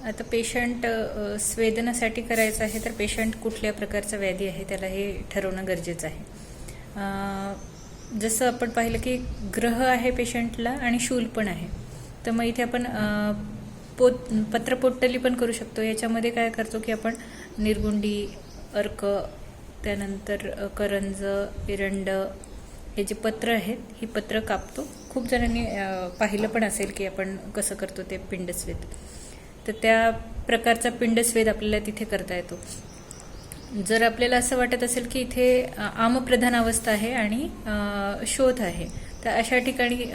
आता पेशंट स्वेदनासाठी करायचं आहे तर पेशंट कुठल्या प्रकारचा व्याधी आहे त्याला हे ठरवणं गरजेचं आहे। जसं आपण पाहिलं की ग्रह आहे पेशंटला आणि शूल पण आहे, तर मग इथे आपण पत्रपोट्टली पण करू शकतो। याच्यामध्ये काय करतो की आपण निर्गुंडी, अर्क, त्यानंतर करंज, एरंड हे जे पत्र आहेत ही पत्र कापतो। खूप जणांनी पाहिलं पण असेल की आपण कसं करतो ते पिंडस्वेद, तर त्या प्रकारचा पिंडस्वेद आपल्याला तिथे करता येतो। जर आपल्याला असं वाटत असेल की इथे आमप्रधान अवस्था आहे आणि शोथ आहे, तर अशा ठिकाणी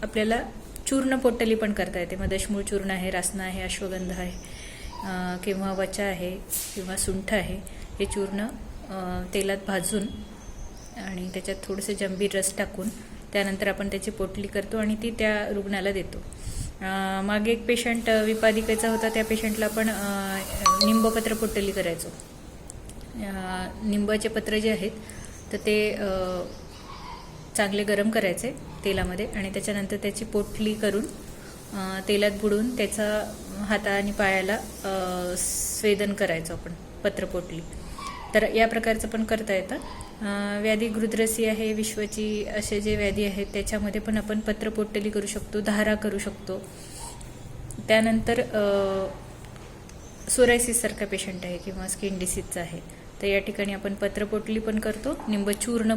आपल्याला चूर्ण पोट्टली पण करता येते। मग दशमूळ चूर्ण आहे, रासना आहे, अश्वगंध आहे किंवा वचा आहे किंवा सुंठ आहे, हे चूर्ण तेलात भाजून आणि त्याच्यात थोडंसं जंबीर रस टाकून त्यानंतर आपण त्याची पोटली करतो आणि ती त्या रुग्णाला देतो। मागे एक पेशंट विपादिकेचा होता, त्या पेशंटला आपण निंबपत्र पोट्टली करायचो। निंबाचे पत्र जे आहेत तर ते चांगले गरम करायचे तेलामध्ये आणि त्याच्यानंतर त्याची पोटली करून तेलात बुडवून त्याचा हाता आणि पायाला स्वेदन करायचो आपण पत्रपोटली। तर या प्रकारचं पण करता येतं। व्याधी गृध्रसी आहे, विश्वची, असे जे व्याधी आहेत त्याच्यामध्ये पण आपण पत्रपोट्टली करू शकतो, धारा करू शकतो। त्यानंतर सोरायसिस सारखा पेशंट आहे किंवा स्किन डिसीजचा आहे, तर या ठिकाणी आपण पत्रपोटली पण करतो, निंबचूर्ण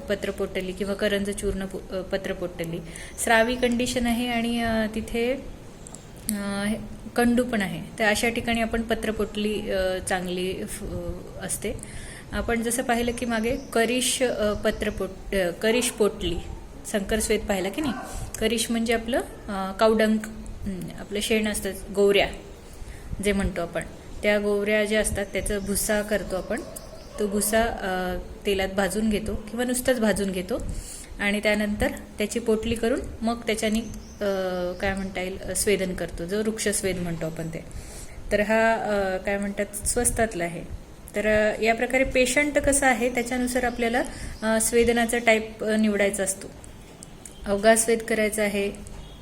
पत्रपोटली किंवा करंज चूर्ण पत्रपोटली। स्रावी कंडिशन आहे आणि तिथे कंडू पण आहे, तर अशा ठिकाणी आपण पत्रपोटली चांगली असते। आपण जसं पाहिलं की मागे करिश पोटली संकरस्वेद पाहिला की नाही। करिश म्हणजे आपलं कावडंक, आपलं शेण असतं, गोवऱ्या जे म्हणतो आपण, त्या गोवऱ्या ज्या असतात त्याचा भुसा करतो आपण। तो भुसा तेलात भाजून घेतो किंवा नुसतंच भाजून घेतो आणि त्यानंतर त्याची पोटली करून मग त्याच्यानी काय म्हणता येईल स्वेदन करतो, जो वृक्षस्वेद म्हणतो आपण ते। तर हा काय म्हणतात स्वस्तातला आहे। तर या प्रकारे पेशंट कसं आहे त्याच्यानुसार आपल्याला स्वेदनाचा टाईप निवडायचा असतो। अवघा स्वेद करायचा आहे,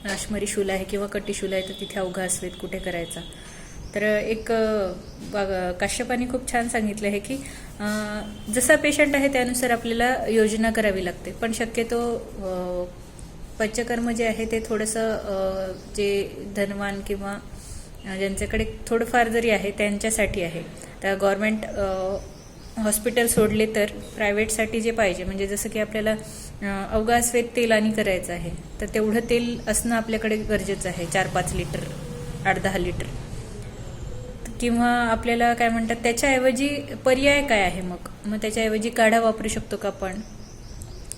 अश्मरी शूल आहे किंवा कटीशूल आहे, तर तिथे अवघा स्वेद कुठे करायचा। तर एक काश्यपाने खूप छान सांगितलं आहे की जसा पेशंट आहे त्यानुसार आपल्याला योजना करावी लागते, पण शक्यतो पंचकर्म जे आहे ते थोडंसं जे धनवान किंवा ज्यांच्याकडे थोडंफार जरी आहे त्यांच्यासाठी आहे। तर गव्हर्नमेंट हॉस्पिटल सोडले तर प्रायव्हेटसाठी जे पाहिजे, म्हणजे जसं की आपल्याला अवघा स्वेद तेलानी करायचं आहे तर तेवढं तेल असणं आपल्याकडे गरजेचं आहे, 4-5 लिटर, 8-10 लिटर। किंवा आपल्याला काय म्हणतात त्याच्याऐवजी पर्याय काय आहे, मग त्याच्याऐवजी काढा वापरू शकतो का आपण।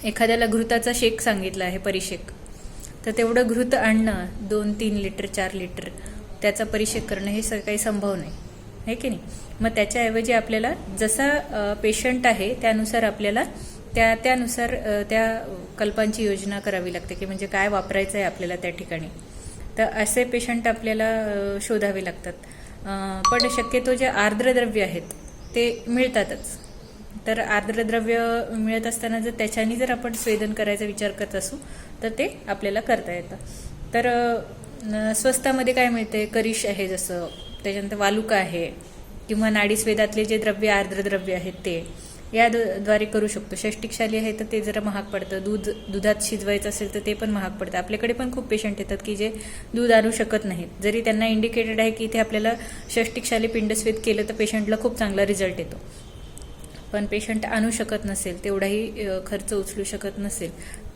एखाद्याला घृताचा शेक सांगितला आहे, परिषेक, तर तेवढं घृत आणणं 2-3 लिटर 4 लिटर त्याचा परिषेक करणं हे काही संभव नाही, आहे की नाही। मग त्याच्याऐवजी आपल्याला जसा पेशंट आहे त्यानुसार आपल्याला त्यानुसार त्या कल्पांची योजना करावी लागते की म्हणजे काय वापरायचं आहे आपल्याला त्या ठिकाणी। तर असे पेशंट आपल्याला शोधावे लागतात। पण शक्यतो जे आर्द्रद्रव्य आहेत ते मिळतातच, तर आर्द्रद्रव्य मिळत असताना जर त्याच्यानी जर आपण स्वेदन करायचा विचार करत असू तर ते आपल्याला करता येतं। तर स्वस्तामध्ये काय मिळते, करिश आहे जसं, त्याच्यानंतर वालुका आहे किंवा नाडीस्वेदातले जे द्रव्य आर्द्रद्रव्य आहेत ते याद्वारे करू शकतो। षष्टिकशाली आहे तर ते जरा महाग पडतं, दुधात शिजवायचं असेल तर ते पण महाग पडतं। आपल्याकडे पण खूप पेशंट येतात की जे दूध आणू शकत नाहीत, जरी त्यांना इंडिकेटेड आहे की इथे आपल्याला षष्टिकशाली पिंडस्वेद केलं तर पेशंटला खूप चांगला रिझल्ट येतो, पण पेशंट आणू शकत नसेल, तेवढाही खर्च उचलू शकत नसेल,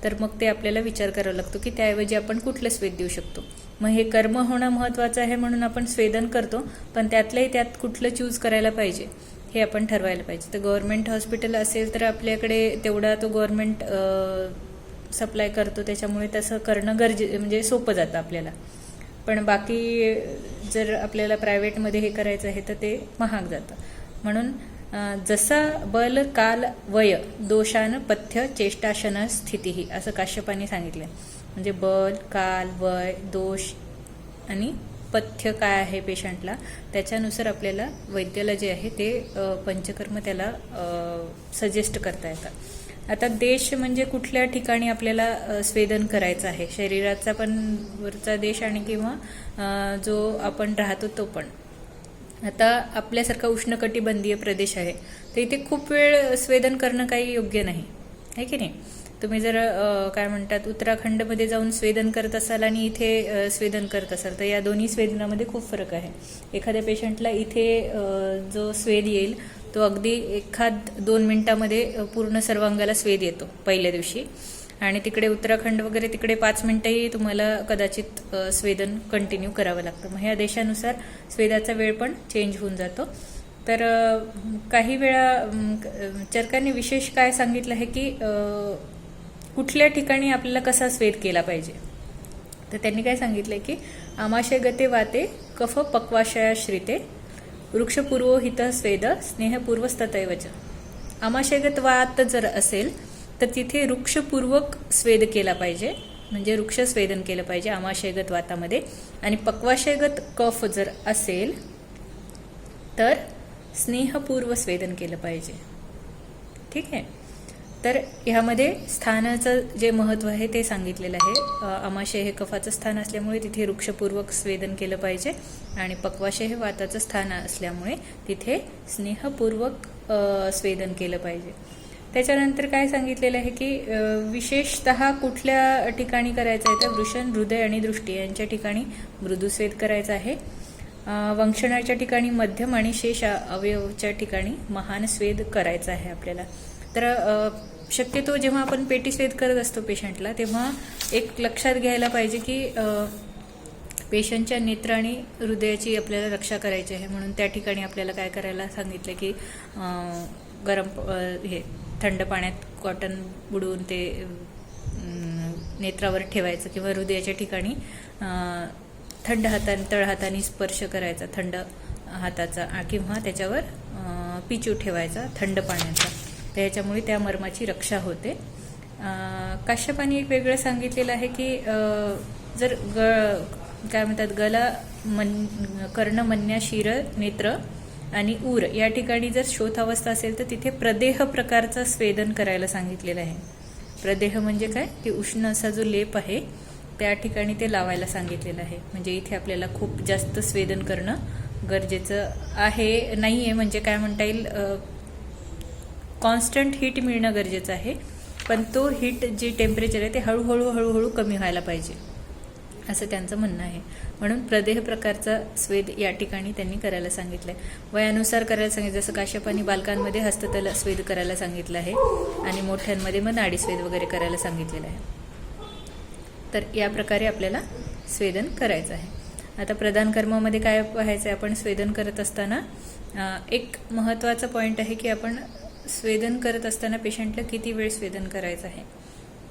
तर मग ते आपल्याला विचार करावा लागतो की त्याऐवजी आपण कुठलं स्वेद देऊ शकतो। मग हे कर्म होणं महत्त्वाचं आहे म्हणून आपण स्वेदन करतो, पण त्यातलंही त्यात कुठलं चूज करायला पाहिजे हे आपण ठरवायला पाहिजे। तर गव्हर्नमेंट हॉस्पिटल असेल तर आपल्याकडे तेवढा तो गव्हर्नमेंट सप्लाय करतो, त्याच्यामुळे तसं करणं म्हणजे सोपं जातं आपल्याला। पण बाकी जर आपल्याला प्रायव्हेटमध्ये हे करायचं आहे तर ते महाग जातं। म्हणून जसा बल काल वय दोषान पथ्य चेष्टाशन स्थिती असं काश्यपाने सांगितलं। म्हणजे बल, काल, वय, दोष आणि पथ्य काय आहे पेशंटला त्याच्यानुसार आपल्याला वैद्याला जे आहे ते पंचकर्म त्याला सजेस्ट करता येतात। आता देश म्हणजे कुठल्या ठिकाणी आपल्याला स्वेदन करायचं आहे, शरीराचा पण वरचा देश आणि किंवा जो आपण राहतो तो पण. आता आपल्यासारखा उष्णकटिबंधीय प्रदेश आहे तर इथे खूप वेळ स्वेदन करणं काही योग्य नाही आहे की नाही. तुम्ही जर काय म्हणतात उत्तराखंडमध्ये जाऊन स्वेदन करत असाल आणि इथे स्वेदन करत असाल तर या दोन्ही स्वेदनामध्ये खूप फरक आहे. एखाद्या पेशंटला इथे जो स्वेद येईल तो अगदी 1-2 मिनिटामध्ये पूर्ण सर्वांगाला स्वेद येतो पहिल्या दिवशी, आणि तिकडे उत्तराखंड वगैरे तिकडे 5 मिनिटंही तुम्हाला कदाचित स्वेदन कंटिन्यू करावं लागतं. मग ह्या देशानुसार स्वेदाचा वेळ पण चेंज होऊन जातो. तर काही वेळा चरकांनी विशेष काय सांगितलं आहे की कुठल्या ठिकाणी आपल्याला कसा स्वेद केला पाहिजे. तर त्यांनी काय सांगितलंय की आमाशय गते वाते कफ पक्वाशयाश्रिते वृक्षपूर्वोहित स्वेद स्नेहपूर्वस्ततैवच. आमाशयगत वात जर असेल तर तिथे वृक्षपूर्वक स्वेद केला पाहिजे, म्हणजे वृक्ष स्वेदन केलं पाहिजे आमाशयगत वातामध्ये. आणि पक्वाशयगत कफ जर असेल तर स्नेहपूर्व स्वेदन केलं पाहिजे. ठीक आहे. तर ह्यामध्ये स्थानाचं जे महत्त्व आहे ते सांगितलेलं आहे. आमाशय हे कफाचं स्थान असल्यामुळे तिथे वृक्षपूर्वक स्वेदन केलं पाहिजे, आणि पक्वाशय हे वाताचं स्थान असल्यामुळे तिथे स्नेहपूर्वक स्वेदन केलं पाहिजे. त्याच्यानंतर काय सांगितलेलं आहे की विशेषतः कुठल्या ठिकाणी करायचं आहे तर वृषण, हृदय आणि दृष्टी यांच्या ठिकाणी मृदू स्वेद करायचा आहे. वंक्षणाच्या ठिकाणी मध्यम आणि शेष अवयवच्या ठिकाणी महान स्वेद करायचा आहे आपल्याला. तर शक्यतो जेव्हा आपण पेटी स्वेद करत असतो पेशंटला तेव्हा एक लक्षात घ्यायला पाहिजे की पेशंटच्या नेत्र आणि हृदयाची आपल्याला रक्षा करायची आहे. म्हणून त्या ठिकाणी आपल्याला काय करायला सांगितलं की गरम थंड पाण्यात कॉटन बुडवून ते नेत्रावर ठेवायचं, किंवा हृदयाच्या ठिकाणी थंड हाताने तळहाताने स्पर्श करायचा थंड हाताचा, किंवा त्याच्यावर पिचू ठेवायचा थंड पाण्याचा. तर ह्याच्यामुळे त्या मर्माची रक्षा होते. काश्यपानी एक वेगळं सांगितलेलं आहे की जर काय म्हणतात गला, कर्ण, मन्या, शिर, नेत्र आणि ऊर या ठिकाणी जर शोथावस्था असेल तर तिथे प्रदेह प्रकारचं स्वेदन करायला सांगितलेलं आहे. प्रदेह म्हणजे काय, की उष्ण असा जो लेप आहे त्या ठिकाणी ते लावायला सांगितलेलं आहे. म्हणजे इथे आपल्याला खूप जास्त स्वेदन करणं गरजेचं आहे, नाही आहे म्हणजे काय म्हणता येईल, कॉन्स्टंट हीट मिळणं गरजेचं आहे, पण तो हीट जे टेम्परेचर आहे ते हळूहळू कमी व्हायला पाहिजे असं त्यांचं म्हणणं आहे. म्हणून प्रदेह प्रकारचा स्वेद या ठिकाणी त्यांनी करायला सांगितलं आहे. वयानुसार करायला सांगितलं, जसं काश्यपानी बालकांमध्ये हस्ततल स्वेद करायला सांगितलं आहे आणि मोठ्यांमध्ये मग नाडी स्वेद वगैरे करायला सांगितलेलं आहे. तर या प्रकारे आपल्याला स्वेदन करायचं आहे. आता प्रधान कर्मामध्ये काय पाहायचं आहे, आपण स्वेदन करत असताना एक महत्त्वाचा पॉईंट आहे की आपण स्वेदन करत असताना पेशंटला किती वेळ स्वेदन करायचं आहे.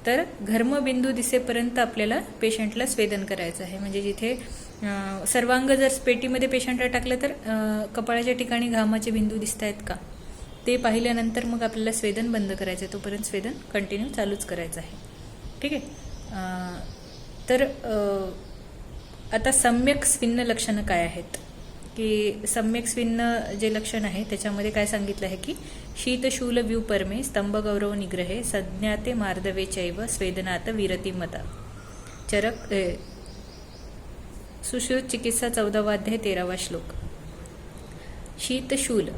तर घर्मबिंदू दिसेपर्यंत आपल्याला पेशंटला स्वेदन करायचं आहे. म्हणजे जिथे सर्वांग जर पेटीमध्ये पेशंटला टाकलं तर कपाळाच्या ठिकाणी घामाचे बिंदू दिसत आहेत का ते पाहिल्यानंतर मग आपल्याला स्वेदन बंद करायचं आहे. तोपर्यंत स्वेदन कंटिन्यू चालूच करायचं आहे. ठीक आहे. तर आता सम्यक स्विन्न लक्षणं काय आहेत, की सम्यक स्विन्न जे लक्षण आहे त्याच्यामध्ये काय सांगितलं आहे की शीतशूल व्यूपर्मे स्तंभ गौरव निग्रहे संज्ञाते मार्दवे चैव स्वेदनात विरतिमता. चरक सुश्रुत चिकित्सा 14वा अध्याय 13वा श्लोक. शीतशूल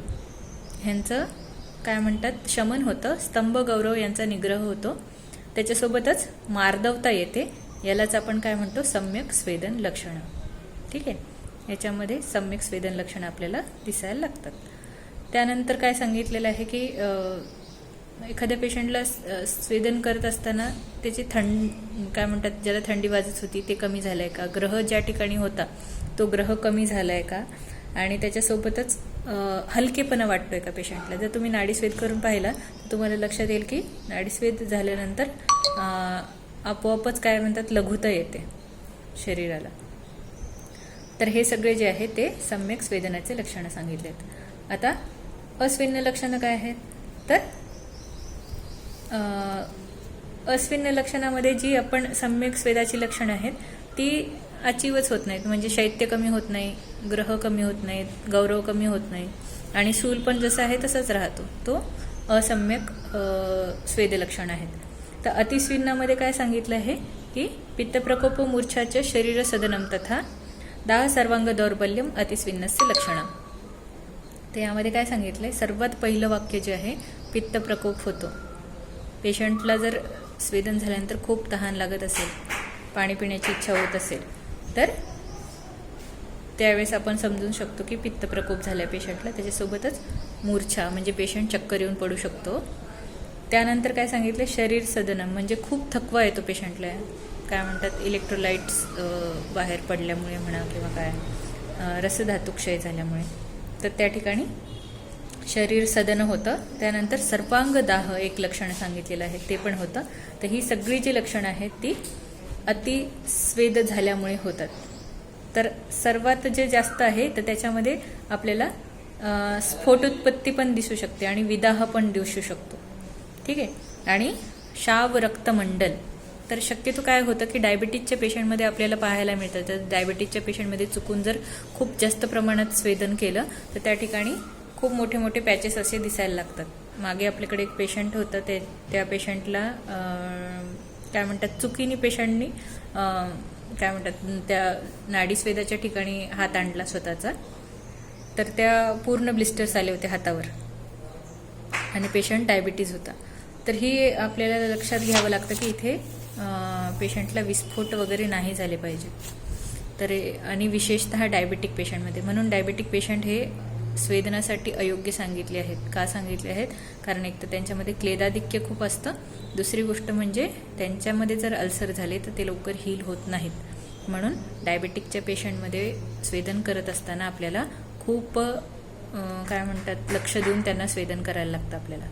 ह्यांचं काय म्हणतात शमन होतं, स्तंभ गौरव यांचा निग्रह होतो, त्याच्यासोबतच मार्दवता येते. यालाच आपण काय म्हणतो सम्यक स्वेदन लक्षणं. ठीक आहे. याच्यामध्ये सम्यक स्वेदन लक्षणं आपल्याला दिसायला लागतात. त्यानंतर काय सांगितलेलं आहे की एखाद्या पेशंटला स्वेदन करत असताना त्याची काय म्हणतात ज्याला थंडी वाजत होती ते कमी झालं आहे का, ग्रह ज्या ठिकाणी होता तो ग्रह कमी झाला आहे का, आणि त्याच्यासोबतच हलकेपणा वाटतोय का पेशंटला. जर तुम्ही नाडीस्वेद करून पाहिला तर तुम्हाला लक्षात येईल की नाडीस्वेद झाल्यानंतर आपोआपच काय म्हणतात लघुता येते शरीराला. तर हे सगळे जे आहे ते सम्यक स्वेदनाचे लक्षणं सांगितले आहेत. आता अस्विन्य लक्षणं काय आहेत, तर अस्विन्य लक्षणामध्ये जी आपण सम्यक स्वेदाची लक्षणं आहेत ती अचीवच होत नाहीत. म्हणजे शैत्य कमी होत नाही, ग्रह कमी होत नाहीत, गौरव कमी होत नाही, आणि शूल पण जसं आहे तसंच राहतो, तो असम्यक स्वेदलक्षण आहेत. तर अतिस्विन्नामध्ये काय सांगितलं आहे की पित्तप्रकोप मूर्छाच शरीर सदनम तथा दाह सर्वांग दौर्बल्यम अतिस्विन्नस्य लक्षणम. तर यामध्ये काय सांगितलं आहे, सर्वात पहिलं वाक्य जे आहे पित्तप्रकोप होतो. पेशंटला जर स्वेदन झाल्यानंतर खूप तहान लागत असेल, पाणी पिण्याची इच्छा होत असेल, तर त्यावेळेस आपण समजून शकतो की पित्तप्रकोप झाला पेशंटला. त्याच्यासोबतच मूर्छा म्हणजे पेशंट चक्कर येऊन पडू शकतो. त्यानंतर काय सांगितलं, शरीर सदनम म्हणजे खूप थकवा येतो पेशंटला, काय म्हणतात इलेक्ट्रोलाइट्स बाहेर पडल्यामुळे म्हणा किंवा काय रसधातू क्षय झाल्यामुळे, तर त्या ठिकाणी शरीर सदन होतं. त्यानंतर सर्वांग दाह एक लक्षण सांगितलेलं आहे, ते पण होतं. तर ही सगळी जी लक्षणं आहेत ती अतिस्वेद झाल्यामुळे होतात. तर सर्वात जे जास्त आहे तर त्याच्यामध्ये आपल्याला स्फोटोत्पत्ती पण दिसू शकते आणि विदाह पण दिसू शकतो. ठीक आहे. आणि शाव रक्तमंडल, तर शक्यतो काय होतं की डायबिटीजच्या पेशंटमध्ये आपल्याला पाहायला मिळतं. तर डायबिटीजच्या पेशंटमध्ये चुकून जर खूप जास्त प्रमाणात स्वेदन केलं तर त्या ठिकाणी खूप मोठे मोठे पॅचेस असे दिसायला लागतात. मागे आपल्याकडे एक पेशंट होतं, त्या पेशंटला काय म्हणतात चुकीने पेशंटनी काय म्हणतात त्या नाडीस्वेदाच्या ठिकाणी हात आणला स्वतःचा, तर त्या पूर्ण ब्लिस्टर्स आले होते हातावर आणि पेशंट डायबिटीज होता. तर ही आपल्याला लक्षात घ्यावं लागतं की इथे पेशंटला विस्फोट वगैरे नाही झाले पाहिजे. तर आणि विशेषतः डायबेटिक पेशंटमध्ये, म्हणून डायबेटिक पेशंट हे स्वेदनासाठी अयोग्य सांगितले आहेत. का सांगितले आहेत, कारण एक तर त्यांच्यामध्ये क्लेदाधिक्य खूप असतं, दुसरी गोष्ट म्हणजे त्यांच्यामध्ये जर अल्सर झाले तर ते लवकर हील होत नाहीत. म्हणून डायबेटिकच्या पेशंटमध्ये स्वेदन करत असताना आपल्याला खूप काय म्हणतात लक्ष देऊन त्यांना स्वेदन करायला लागतं आपल्याला.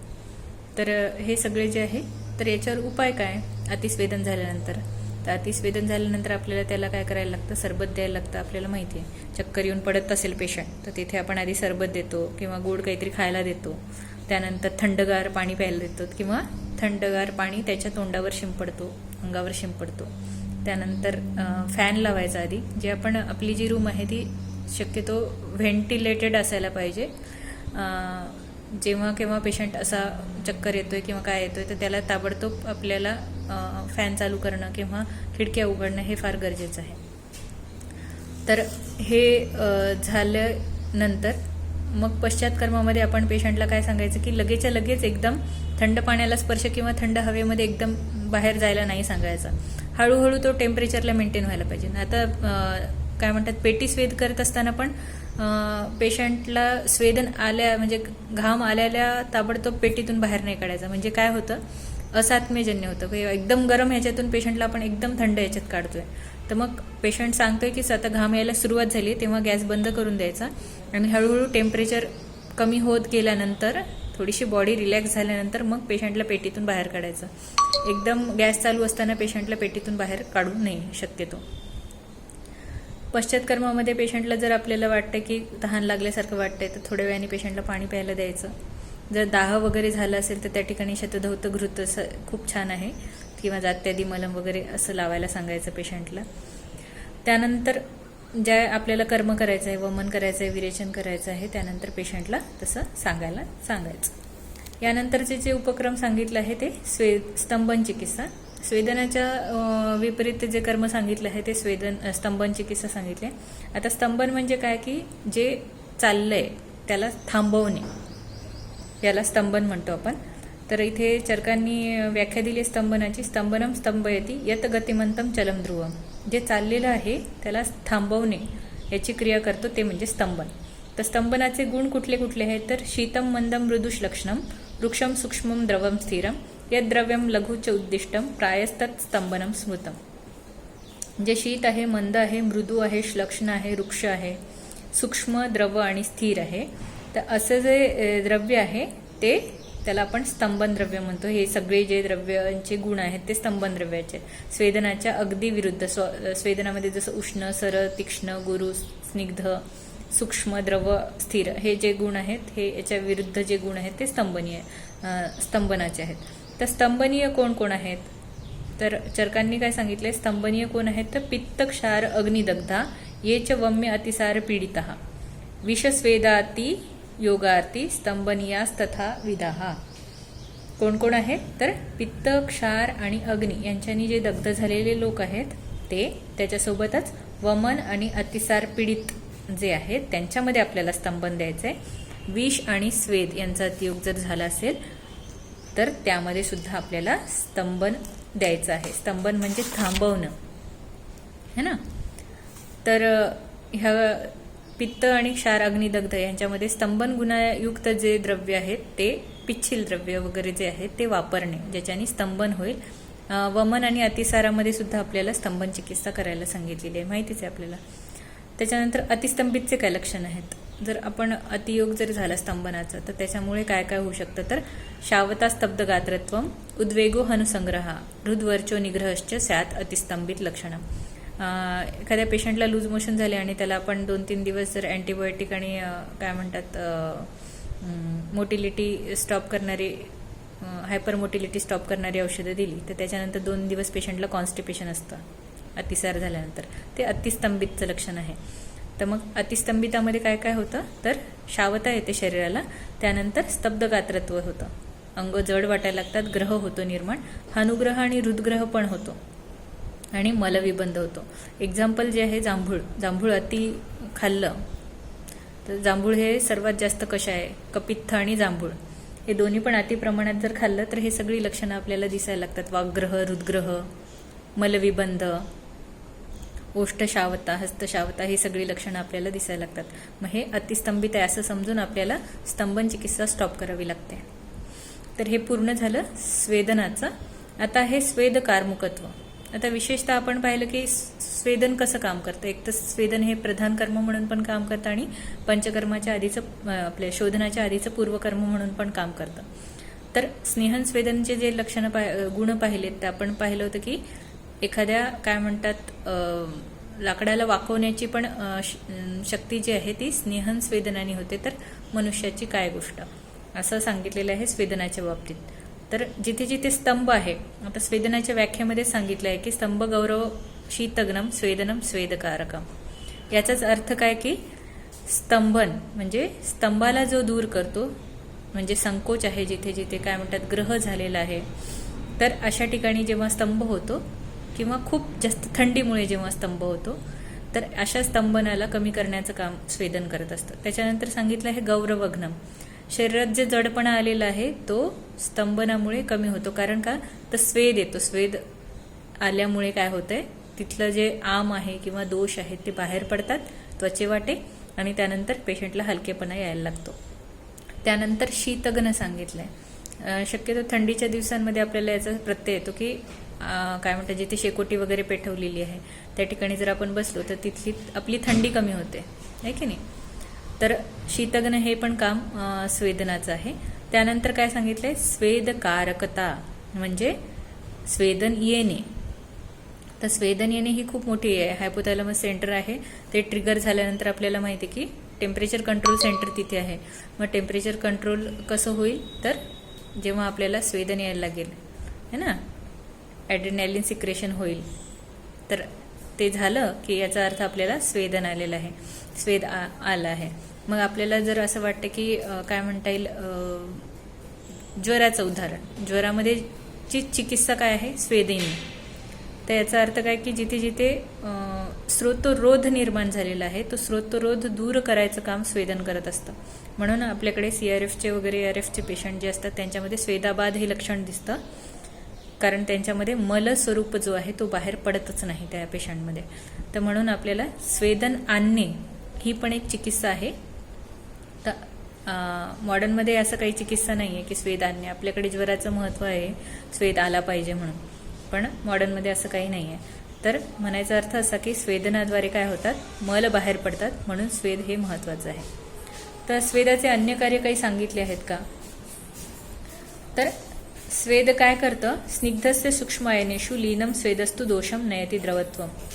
तर हे सगळे जे आहे, तर याच्यावर उपाय काय, अतिस्वेदन झाल्यानंतर, तर अतिस्वेदन झाल्यानंतर आपल्याला त्याला काय करायला लागतं, सरबत द्यायला लागतं. आपल्याला माहिती आहे चक्कर येऊन पडत असेल पेशंट तर तिथे आपण आधी सरबत देतो किंवा गोड काहीतरी खायला देतो. त्यानंतर थंडगार पाणी प्यायला देतो किंवा थंडगार पाणी त्याच्या तोंडावर शिंपडतो, अंगावर शिंपडतो. त्यानंतर फॅन लावायचा आधी. जे आपण आपली जी रूम आहे ती शक्यतो व्हेंटिलेटेड असायला पाहिजे. जेव्हा केव्हा पेशंट असा चक्कर येतोय किंवा काय येतोय तर त्याला ताबडतोब आपल्याला फॅन चालू करणं किंवा खिडक्या उघडणं हे फार गरजेचं आहे. तर हे झाल्यानंतर मग पश्चात्कर्मामध्ये आपण पेशंटला काय सांगायचं की लगेचच्या लगेच एकदम थंड पाण्याला स्पर्श किंवा थंड हवेमध्ये एकदम बाहेर जायला नाही सांगायचं. हळूहळू तो टेम्परेचरला मेंटेन व्हायला पाहिजे. आता काय म्हणतात पेटी स्वेद करत असताना पण पेशंटला स्वेदन आल्या म्हणजे घाम आल्याला ताबडतोब पेटीतून बाहेर नाही काढायचं. म्हणजे काय होतं, असात्म्यजन्य होतं. एकदम गरम ह्याच्यातून पेशंटला आपण एकदम थंड ह्याच्यात काढतोय, तर मग पेशंट सांगतोय की आता घाम यायला सुरुवात झाली, तेव्हा गॅस बंद करून द्यायचा आणि हळूहळू टेम्परेचर कमी होत गेल्यानंतर, थोडीशी बॉडी रिलॅक्स झाल्यानंतर मग पेशंटला पेटीतून बाहेर काढायचं. एकदम गॅस चालू असताना पेशंटला पेटीतून बाहेर काढू नये शक्यतो. पश्चात्कर्मामध्ये पेशंटला जर आपल्याला वाटतं की तहान लागल्यासारखं वाटतंय तर थोड्या वेळाने पेशंटला पाणी प्यायला द्यायचं. जर दाह वगैरे झालं असेल तर त्या ठिकाणी शतधौत घृत खूप छान आहे किंवा जात्यादी मलम वगैरे असं लावायला सांगायचं पेशंटला. त्यानंतर ज्या आपल्याला कर्म करायचं आहे, वमन करायचं आहे, विरेचन करायचं आहे, त्यानंतर पेशंटला तसं सांगायचं. यानंतरचे जे उपक्रम सांगितलं आहे ते स्तंभन चिकित्सा. स्वेदनाच्या विपरीत जे कर्म सांगितलं आहे ते स्तंभन चिकित्सा सांगितले. आता स्तंभन म्हणजे काय की जे चाललंय त्याला थांबवणे, याला स्तंभन म्हणतो आपण. तर इथे चरकांनी व्याख्या दिली स्तंभनाची. स्तंभनम स्तंभयती यत गतिमंतम चलम ध्रुवम. जे चाललेलं आहे त्याला थांबवणे याची क्रिया करतो ते म्हणजे स्तंभन. तर स्तंभनाचे गुण कुठले कुठले आहेत, तर शीतम मंदम मृदुष लक्षणम वृक्षम सूक्ष्मम द्रवम स्थिरम यद द्रव्यम लघुच उद्दिष्टम प्रायस्तत् स्तंभनम स्मृतम. जे शीत आहे, मंद आहे, मृदू आहे, श्लक्ष्ण आहे, वृक्ष आहे, सूक्ष्म, द्रव आणि स्थिर आहे. तर असं जे द्रव्य आहे ते त्याला आपण स्तंभन द्रव्य म्हणतो. हे सगळे जे द्रव्यांचे गुण आहेत ते स्तंभन द्रव्याचे. स्वेदनाच्या अगदी विरुद्ध, स्वेदनामध्ये जसं उष्ण, सरळ, तीक्ष्ण, गुरु, स्निग्ध, सूक्ष्म, द्रव, स्थिर हे जे गुण आहेत, हे याच्या विरुद्ध जे गुण आहेत ते स्तंभनाचे आहेत. तर स्तंभनीय कोण कोण आहेत, तर चरकांनी काय सांगितले, स्तंभनीय कोण आहेत, तर पित्त, क्षार, अग्निदग्धा ये च वम्य अतिसार पीडितः विषस्वेदाती योगार्थी स्तंभनीयास्तथा विदाः. कोण कोण आहे तर पित्त, क्षार आणि अग्नी यांच्यानी जे दग्ध झालेले लोक आहेत ते, त्याच्यासोबतच वमन आणि अतिसार पीडित जे आहेत त्यांच्यामध्ये आपल्याला स्तंभन द्यायचं आहे. विष आणि स्वेद यांचा अतियोग जर झाला असेल तर त्यामध्ये सुद्धा आपल्याला स्तंभन द्यायचं आहे. स्तंभन म्हणजे थांबवणं है ना. तर ह्या पित्त आणि क्षार अग्निदग्ध यांच्यामध्ये स्तंभन गुणयुक्त जे द्रव्य आहेत ते पिच्छिल द्रव्य वगैरे जे आहेत ते वापरणे, ज्याच्याने स्तंभन होईल. वमन आणि अतिसारामध्ये सुद्धा आपल्याला स्तंभन चिकित्सा करायला सांगितलेली आहे, माहितीच आहे आपल्याला. त्याच्यानंतर अतिस्तंभितचे काय लक्षण आहेत. जर आपण अतियोग जर झाला स्तंभनाचा तर त्याच्यामुळे काय काय होऊ शकतं तर शावता स्तब्ध गात्रत्वम, उद्वेगो हनुसंग्रहा, हृदवर्चो निग्रहश्च स्यात् अतिस्तंभित लक्षणं. एखाद्या पेशंटला लूज मोशन झाले आणि त्याला आपण 2-3 दिवस जर अँटीबायोटिक आणि काय म्हणतात मोटिलिटी स्टॉप करणारी, हायपर मोटिलिटी स्टॉप करणारी औषधं दिली तर त्याच्यानंतर 2 दिवस पेशंटला कॉन्स्टिपेशन असतं अतिसार झाल्यानंतर, ते अतिस्तंभितचं लक्षण आहे. तर मग अतिस्तंभितामध्ये काय काय होतं तर शावता येते शरीराला, त्यानंतर स्तब्ध गात्रत्व होतं, अंग जड वाटायला लागतात, ग्रह होतो निर्माण, हनुग्रह आणि हृदग्रह पण होतो आणि मलविबंध होतो. एक्झाम्पल जे आहे जांभूळ. जांभूळ अति खाल्लं तर जांभूळ हे सर्वात जास्त कशा आहे, कपित्थ आणि जांभूळ हे दोन्ही पण अति प्रमाणात जर खाल्लं तर हे सगळी लक्षणं आपल्याला दिसायला लागतात. वाग्ग्रह, हृदग्रह, मलविबंध, ओष्ठशावता, हस्तशावता ही सगळी लक्षणं आपल्याला दिसायला लागतात. मग हे अतिस्तंभित आहे असं समजून आपल्याला स्तंभन चिकित्सा स्टॉप करावी लागते. तर हे पूर्ण झालं स्वेदनाचं. आता हे स्वेद कारमुकत्व. आता विशेषतः आपण पाहिलं की स्वेदन कसं काम करतं. एक तर स्वेदन हे प्रधान कर्म म्हणून पण काम करतं आणि पंचकर्माच्या आधीचं, आपल्या शोधनाच्या आधीचं पूर्वकर्म म्हणून पण काम करतं. तर स्नेहन स्वेदनचे जे लक्षणं गुण पाहिलेत तर आपण पाहिलं होतं की एखाद्या काय म्हणतात लाकडाला वाकवण्याची पण शक्ती जी आहे ती स्नेहन स्वेदनाने होते. तर मनुष्याची काय गोष्ट असं सांगितलेलं आहे स्वेदनाच्या बाबतीत. तर जिथे जिथे स्तंभ आहे, आता स्वेदनाच्या व्याख्येमध्ये सांगितलं आहे की स्तंभ गौरव शीतग्नम स्वेदनम स्वेदकारकम. याचाच अर्थ काय की स्तंभन म्हणजे स्तंभाला जो दूर करतो, म्हणजे संकोच आहे जिथे जिथे काय म्हणतात ग्रह झालेला आहे, तर अशा ठिकाणी जेव्हा स्तंभ होतो किंवा खूप जास्त थंडीमुळे जेव्हा स्तंभ होतो तर अशा स्तंभनाला कमी करण्याचं काम स्वेदन करत असतं. त्याच्यानंतर सांगितलं आहे गौरवघ्नम. शरीरात जे जडपणा आलेला आहे तो स्तंभनामुळे कमी होतो. कारण का तर स्वेद येतो. स्वेद आल्यामुळे काय होतंय तिथलं जे आम आहे किंवा दोष आहेत ते बाहेर पडतात त्वचेवाटे आणि त्यानंतर पेशंटला हलकेपणा यायला लागतो. त्यानंतर शीतग्न सांगितलंय. शक्यतो थंडीच्या दिवसांमध्ये आपल्याला याचा प्रत्यय येतो की काय म्हणतात जिथे शेकोटी वगैरे पेटवलेली आहे त्या ठिकाणी जर आपण बसलो तर तिथली आपली थंडी कमी होते, आहे की नाही. तर शीतग्न हे पण काम स्वेदनाचं आहे. त्यानंतर काय सांगितलंय स्वेदकारकता म्हणजे स्वेदन येणे. तर स्वेदन येणे ही खूप मोठी आहे. हायपोथॅलॅमस सेंटर आहे, ते ट्रिगर झाल्यानंतर आपल्याला माहिती आहे की टेम्परेचर कंट्रोल सेंटर तिथे आहे. मग टेम्परेचर कंट्रोल कसं होईल तर जेव्हा आपल्याला स्वेदन यायला लागेल है ना, ॲड्रेनॅलिन सिक्रेशन होईल. तर ते झालं की याचा अर्थ आपल्याला स्वेदन आलेलं आहे, स्वेद आला आहे. मग आपल्याला जर असं वाटतं की काय म्हणता येईल ज्वराचं उदाहरण, ज्वरामध्ये ची चिकित्सा काय आहे स्वेदिनी. तर याचा अर्थ काय की जिथे जिथे स्रोतरोध निर्माण झालेला आहे तो स्रोतरोध दूर करायचं काम स्वेदन करत असतं. म्हणून आपल्याकडे CRFचे वगैरे ARFचे पेशंट जे असतात त्यांच्यामध्ये स्वेदाबाध हे लक्षण दिसतं, कारण त्यांच्यामध्ये मल स्वरूप जो आहे तो बाहेर पडतच नाही त्या पेशंटमध्ये. तर म्हणून आपल्याला स्वेदन आणणे ही पण एक चिकित्सा आहे. तर मॉडर्नमध्ये असं काही चिकित्सा नाही आहे की स्वेद आणणे. आपल्याकडे ज्वराचं महत्त्व आहे स्वेद आला पाहिजे म्हणून, पण मॉडर्नमध्ये असं काही नाही आहे. तर म्हणायचा अर्थ असा की स्वेदनाद्वारे काय होतात मल बाहेर पडतात, म्हणून स्वेद हे महत्त्वाचं आहे. तर स्वेदाचे अन्य कार्य काही सांगितले आहेत का तर स्वेद काय करतं स्निग्धस्य सूक्ष्मायनेषु लीनं स्वेदस्तु दोषं नयति द्रवत्वम.